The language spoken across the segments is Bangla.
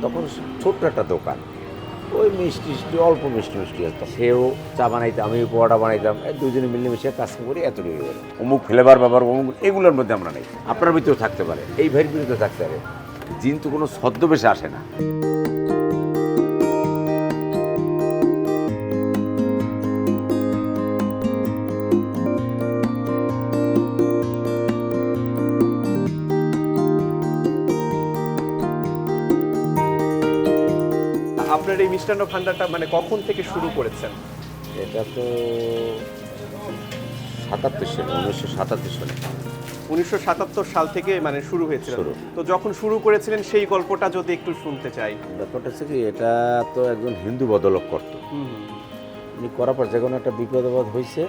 তখন ছোট্ট একটা দোকান, ওই মিষ্টি মিষ্টি অল্প মিষ্টি মিষ্টি আসতো। সেও চা বানাইতাম, আমি পোয়াটা বানাইতাম, দুজনে মিলেমিশে কাজ করি, এতটুকু করে। অমুক ফ্লেভার ব্যাপার অমুক এগুলোর মধ্যে আমরা নেই। আপনার ভিতরেও থাকতে পারে, এই ভাইয়ের ভিতরে থাকতে পারে। জিন তো কোনো ছদ্মবেশে আসে না। আপনার এই মিষ্টান্ন ভান্ডারটা মানে কখন থেকে শুরু করেছেন? এটা তো 77 সালে, 1977 সালে 1977 সাল থেকে মানে শুরু হয়েছিল। শুরু। তো যখন শুরু করেছিলেন সেই গল্পটা যদি একটু শুনতে চাই। ব্যাপারটা হচ্ছে কি, এটা তো একজন হিন্দু বদলক করতো। উনি করার পর যে কোনো একটা বিপদ হয়েছে,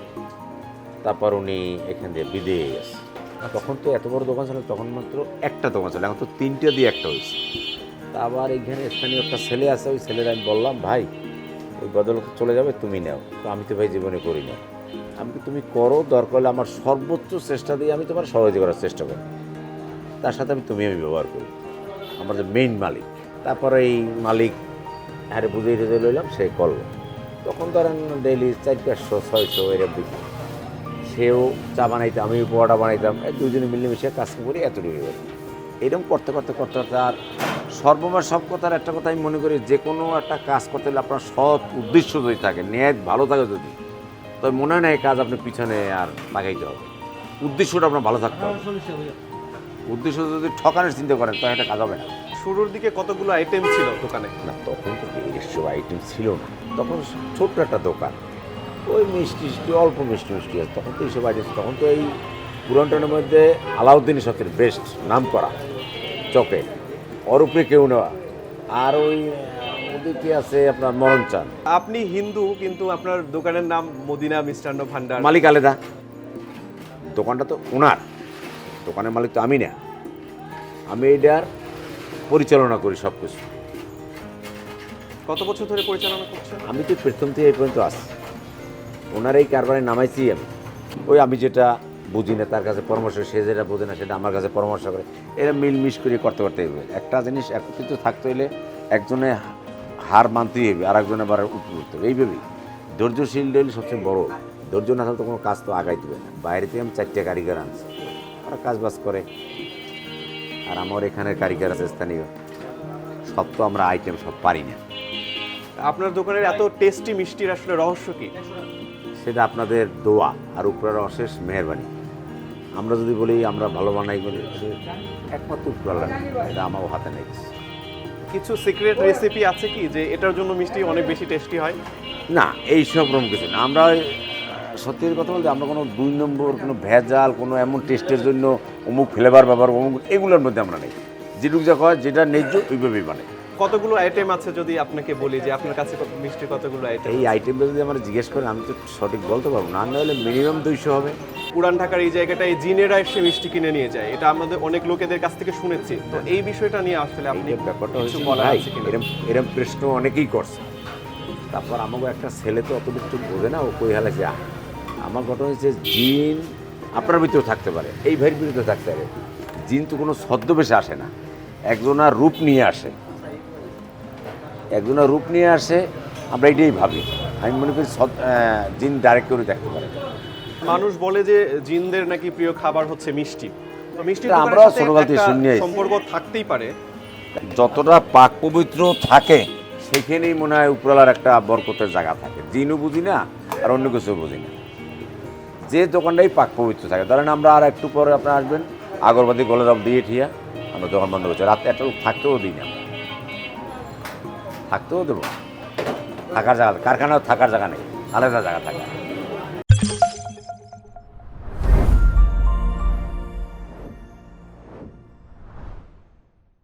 তারপর উনি এখান দিয়ে বিদেয় গেছে। তখন তো এত বড় দোকান ছিল, তখন মাত্র একটা দোকান ছিল, এখন তো 3টে দিয়ে একটা হয়েছে। তা আবার এইখানে স্থানীয় একটা ছেলে আছে, ওই ছেলের আমি বললাম, ভাই ওই বদল চলে যাবে, তুমি নাও। তো আমি তো ভাই জীবনে করি না। আমি কি তুমি করো, দরকার হলে আমার সর্বোচ্চ চেষ্টা দিয়ে আমি তোমার সহযোগিতা করার চেষ্টা করি, তার সাথে আমি ব্যবহার করি, আমার যে মেইন মালিক। তারপরে এই মালিক আরে বুঝিয়ে টুঝে লইলাম, সে করলো। তখন ধরেন ডেইলি 400-500-600 এরকম বিক্রি। সেও চা বানাইতাম, আমি পোয়াটা বানাইতাম, দুজনে মিলেমিশে কাজ করি, এতটুকু করে। এরকম করতে করতে করতে করতে আর সর্বময় সব কথার একটা কথা আমি মনে করি, যে কোনো একটা কাজ করতে হলে আপনার সৎ উদ্দেশ্য যদি থাকে, ন্যায় ভালো থাকে যদি, তবে মনে হয় না এই কাজ আপনি পিছনে আর লাগাইতে হবে। উদ্দেশ্যটা আপনার ভালো থাকতে হবে। উদ্দেশ্য যদি ঠকানোর চিন্তা করেন, তাহলে একটা কাজ হবে না। শুরুর দিকে কতগুলো আইটেম ছিল দোকানে? না, তখন তো এইসব আইটেম ছিল না। তখন ছোট্ট একটা দোকান, ওই মিষ্টি মিষ্টি অল্প মিষ্টি মিষ্টি আছে। তখন তো এইসব আইটেম, তখন তো এই পুরানটানের মধ্যে আলাউদ্দিন সবচেয়ে বেস্ট নাম করা চকে, ওর উপরে কেউ নেওয়া। আর ওই ওদিকে আছে আপনার মরণ চান। আপনি হিন্দু, কিন্তু আপনার দোকানের নাম মদিনা মিষ্টান্ন ভান্ডার। মালিক আলাদা, দোকানটা তো ওনার, দোকানের মালিক তো আমি না। আমি এটার পরিচালনা করি সব কিছু। কত বছর ধরে পরিচালনা করছেন? আমি তো প্রথম থেকে এই পর্যন্ত আসি, ওনার এই কারবারে নামাইছি আমি। ওই আমি যেটা বুঝি না তার কাছে পরামর্শ, সে যেটা বোঝে না সেটা আমার কাছে পরামর্শ করে। এরা মিলমিশ করে করতে করতে হবে। একটা জিনিস একত্রিত থাকতে হলে একজনে হার মানতেই হবে, আর একজনে আবার উপর উঠতে হবে। এইভাবেই ধৈর্যশীল হলে সবচেয়ে বড়। ধৈর্য না থাকলে তো কোনো কাজ তো আগাই দেবে না। বাইরে থেকে আমি 4টে কারিগর আনছি, ওরা কাজ বাজ করে। আর আমার এখানের কারিগর আছে স্থানীয়, সব তো আমরা আইটেম সব পারি না। আপনার দোকানের এত টেস্টি মিষ্টির আসলে রহস্য কি? সেটা আপনাদের দোয়া আর উপরের অশেষ মেহরবানি। আমরা যদি বলি আমরা ভালো বানাই বলি, একমাত্র উপরালা, এটা আমার হাতে নেই। কিছু সিক্রেট রেসিপি আছে কি যে এটার জন্য মিষ্টি অনেক বেশি টেস্টি হয়? না, এইসব রকম কিছু না। আমরা সত্যি কথা বলতে আমরা কোনো 2 নম্বর কোনো ভেজাল কোনো এমন টেস্টের জন্য অমুক ফ্লেভার ব্যাপার অমুক এগুলোর মধ্যে আমরা নেই। যেটুকু যা হয় যেটা ন্যায্য ওইভাবেই বানাই। কতগুলো আইটেম আছে যদি আপনাকে বলি যে আপনার কাছে মিষ্টির কতগুলো আইটেম? এই আইটেমটা যদি আমরা জিজ্ঞেস করেন আমি তো সঠিক বলতে পারবো না, না হলে মিনিমাম 200 হবে। পুরান ঢাকার এই জায়গাটায় জিনেরা এসে মিষ্টি কিনে নিয়ে যায়, এটা আমাদের অনেক লোকেদের কাছ থেকে শুনেছি। তো এই বিষয়টা নিয়ে আসলে আপনি এই ব্যাপারটা কিছু হচ্ছে বলার ভাই, আছে কিনা? এরম প্রশ্ন অনেকেই করছে। তারপর আমাকে একটা ছেলে তো অত কিছু বোঝে না, ও কই হালে যা। আমার ঘটনা হচ্ছে জিন আপনার ভিতরেও থাকতে পারে, এই ভাইয়ের ভিতরে থাকতে পারে। জিন তো কোনো ছদ্মবেশে আসে না, একজনের রূপ নিয়ে আসে। একজনের রূপ নিয়ে আসে, আমরা এটাই ভাবি। আমি মনে করি জিন ডাইরেক্ট করে দেখতে পারে। মানুষ বলে যে জিনদের নাকি প্রিয় খাবার হচ্ছে মিষ্টি। তো মিষ্টি এটা আমরাও ছোটবেলা থেকে শুনে আসছি। সম্পর্ক থাকতেই পারে। যতটা পাক পবিত্র থাকে সেখানেই মনে হয় উপরওয়ালার একটা বরকতের জায়গা থাকে। জিনও বুঝি না আর অন্য কিছু বুঝি না, যে দোকানটাই পাক পবিত্র থাকে। ধরেন আমরা আর একটু পরে আপনারা আসবেন, আগরবাতি গোলাপ দিয়ে ঠিয়া আমরা দোকান বন্ধ করছি। রাত একটা লোক থাকতেও দিই না, থাকতেও দেবো। থাকার জায়গা, কারখানাও থাকার জায়গা নেই, আলাদা জায়গা থাকে।